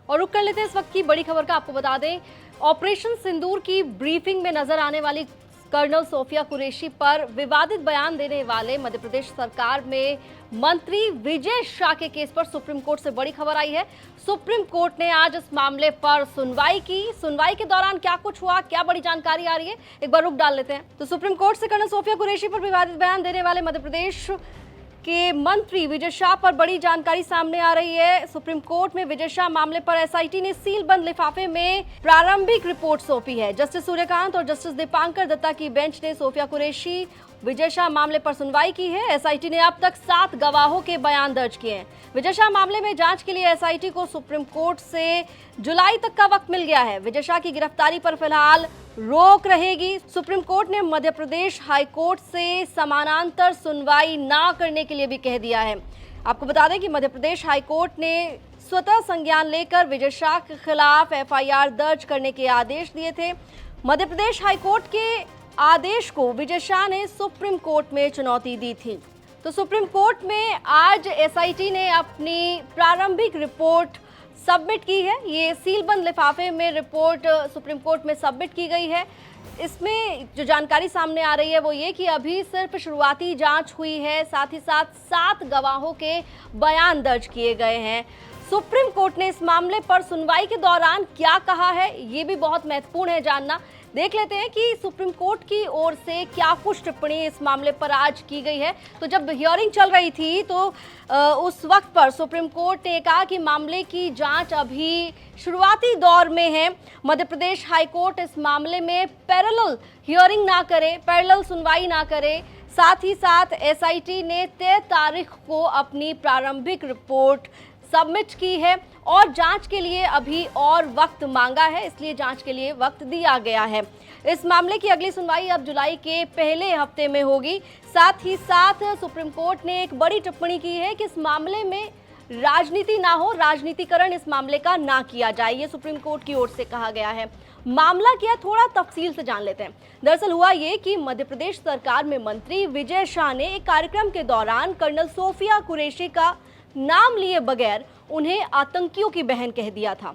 और रुक कर लेते हैं इस वक्त की बड़ी खबर का। आपको बता दें, ऑपरेशन सिंदूर की ब्रीफिंग में नजर आने वाली कर्नल सोफिया कुरैशी पर विवादित बयान देने वाले मध्य प्रदेश सरकार में मंत्री विजय शाह के केस पर सुप्रीम कोर्ट से बड़ी खबर आई है। सुप्रीम कोर्ट ने आज इस मामले पर सुनवाई की। सुनवाई के दौरान क्या कुछ हुआ, क्या बड़ी जानकारी आ रही है, एक बार रुक डाल लेते हैं। तो सुप्रीम कोर्ट से कर्नल सोफिया कुरैशी पर विवादित बयान देने वाले मध्य प्रदेश के मंत्री विजय शाह पर बड़ी जानकारी सामने आ रही है। सुप्रीम कोर्ट में विजय शाह मामले पर एसआईटी ने सील बंद लिफाफे में प्रारंभिक रिपोर्ट सौंपी है। जस्टिस सूर्यकांत और जस्टिस दीपांकर दत्ता की बेंच ने सोफिया कुरैशी विजय शाह मामले पर सुनवाई की है। एसआईटी ने अब तक 7 गवाहों के बयान दर्ज किए हैं। विजय शाह मामले में जांच के लिए एसआईटी को सुप्रीम कोर्ट से जुलाई तक का वक्त मिल गया है। विजय शाह की गिरफ्तारी पर फिलहाल रोक रहेगी। सुप्रीम कोर्ट ने मध्य प्रदेश हाई कोर्ट से समानांतर सुनवाई ना करने के लिए भी कह दिया है। आपको बता दें कि मध्य प्रदेश हाई कोर्ट ने स्वतः संज्ञान लेकर विजय शाह के खिलाफ एफआईआर दर्ज करने के आदेश दिए थे। मध्य प्रदेश हाई कोर्ट के आदेश को विजय शाह ने सुप्रीम कोर्ट में चुनौती दी थी। तो सुप्रीम कोर्ट में आज एसआईटी ने अपनी प्रारंभिक रिपोर्ट सबमिट की है। ये सीलबंद लिफाफे में रिपोर्ट सुप्रीम कोर्ट में सबमिट की गई है। इसमें जो जानकारी सामने आ रही है वो ये कि अभी सिर्फ शुरुआती जांच हुई है, साथ ही साथ 7 गवाहों के बयान दर्ज किए गए हैं। सुप्रीम कोर्ट ने इस मामले पर सुनवाई के दौरान क्या कहा है, ये भी बहुत महत्वपूर्ण है जानना। देख लेते हैं कि सुप्रीम कोर्ट की ओर से क्या कुछ टिप्पणी इस मामले पर आज की गई है। तो जब हियरिंग चल रही थी तो उस वक्त पर सुप्रीम कोर्ट ने कहा कि मामले की जांच अभी शुरुआती दौर में है। मध्य प्रदेश हाई कोर्ट इस मामले में पैरेलल हियरिंग ना करे, पैरेलल सुनवाई ना करे। साथ ही साथ एसआईटी ने 13 तारीख को अपनी प्रारंभिक रिपोर्ट सबमिट की है और जांच के लिए अभी और वक्त मांगा है, इसलिए जांच के लिए वक्त दिया गया है। इस मामले की अगली सुनवाई अब जुलाई के पहले हफ्ते में होगी। साथ ही साथ सुप्रीम कोर्ट ने एक बड़ी टिप्पणी की है कि इस मामले में राजनीति ना हो, राजनीतिकरण इस मामले का ना किया जाए, ये सुप्रीम कोर्ट की ओर से कहा गया है। मामला क्या, थोड़ा तफसील से जान लेते हैं। दरअसल हुआ ये कि मध्य प्रदेश सरकार में मंत्री विजय शाह ने एक कार्यक्रम के दौरान कर्नल सोफिया कुरैशी का नाम लिए बगैर उन्हें आतंकियों की बहन कह दिया था।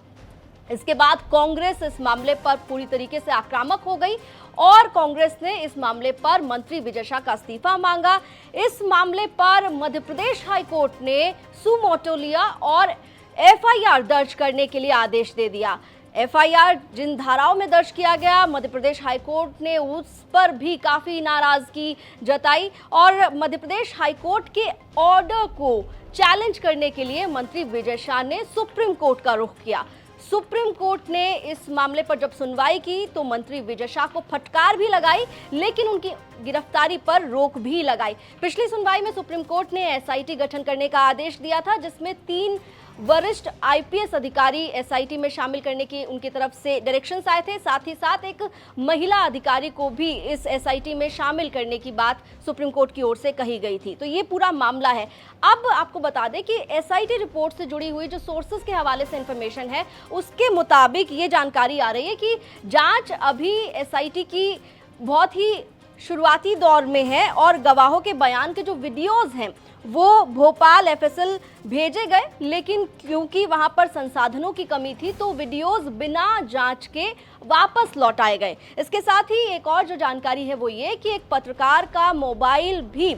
इसके बाद कांग्रेस इस मामले पर पूरी तरीके से आक्रामक हो गई और कांग्रेस ने इस मामले पर मंत्री विजय शाह का इस्तीफा मांगा। इस मामले पर मध्य प्रदेश हाई कोर्ट ने सुमोटो लिया और एफआईआर दर्ज करने के लिए आदेश दे दिया। एफआईआर जिन धाराओं में दर्ज किया गया, मध्य प्रदेश हाई कोर्ट ने उस पर भी काफी नाराजगी जताई और मध्य प्रदेश हाई कोर्ट के ऑर्डर को चैलेंज करने के लिए मंत्री विजय शाह ने सुप्रीम कोर्ट का रुख किया। सुप्रीम कोर्ट ने इस मामले पर जब सुनवाई की तो मंत्री विजय शाह को फटकार भी लगाई, लेकिन उनकी गिरफ्तारी पर रोक भी लगाई। पिछली सुनवाई में सुप्रीम कोर्ट ने एसआईटी गठन करने का आदेश दिया था, जिसमें 3 वरिष्ठ आईपीएस अधिकारी एसआईटी में शामिल करने की उनकी तरफ से डायरेक्शंस आए थे। साथ ही साथ एक महिला अधिकारी को भी इस एसआईटी में शामिल करने की बात सुप्रीम कोर्ट की ओर से कही गई थी। तो ये पूरा मामला है। अब आपको बता दें कि एसआईटी रिपोर्ट से जुड़ी हुई जो सोर्सेज के हवाले से इंफॉर्मेशन है, उसके मुताबिक ये जानकारी आ रही है कि जांच अभी एसआईटी की बहुत ही शुरुआती दौर में है और गवाहों के बयान के जो वीडियोज हैं वो भोपाल एफएसएल भेजे गए, लेकिन क्योंकि वहां पर संसाधनों की कमी थी तो वीडियोज बिना जांच के वापस लौटाए गए। इसके साथ ही एक और जो जानकारी है वो ये कि एक पत्रकार का मोबाइल भी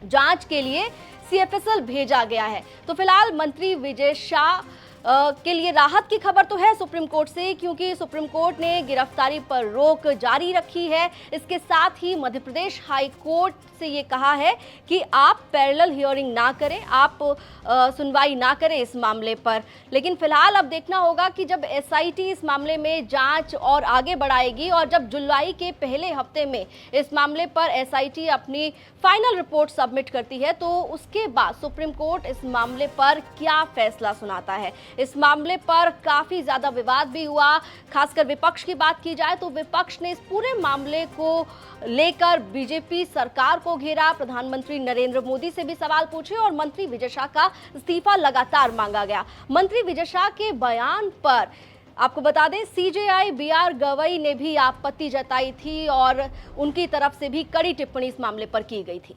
जांच के लिए सीएफएसएल भेजा गया है। तो फिलहाल मंत्री विजय शाह के लिए राहत की खबर तो है सुप्रीम कोर्ट से, क्योंकि सुप्रीम कोर्ट ने गिरफ्तारी पर रोक जारी रखी है। इसके साथ ही मध्य प्रदेश हाई कोर्ट से ये कहा है कि आप पैरेलल हियरिंग ना करें, आप सुनवाई ना करें इस मामले पर। लेकिन फिलहाल अब देखना होगा कि जब एसआईटी इस मामले में जांच और आगे बढ़ाएगी और जब जुलाई के पहले हफ्ते में इस मामले पर एसआईटी अपनी फाइनल रिपोर्ट सबमिट करती है तो उसके बाद सुप्रीम कोर्ट इस मामले पर क्या फैसला सुनाता है। इस मामले पर काफी ज्यादा विवाद भी हुआ, खासकर विपक्ष की बात की जाए तो विपक्ष ने इस पूरे मामले को लेकर बीजेपी सरकार को घेरा, प्रधानमंत्री नरेंद्र मोदी से भी सवाल पूछे और मंत्री विजय शाह का इस्तीफा लगातार मांगा गया। मंत्री विजय शाह के बयान पर आपको बता दें सीजेआई बीआर गवई ने भी आपत्ति जताई थी और उनकी तरफ से भी कड़ी टिप्पणी इस मामले पर की गई थी।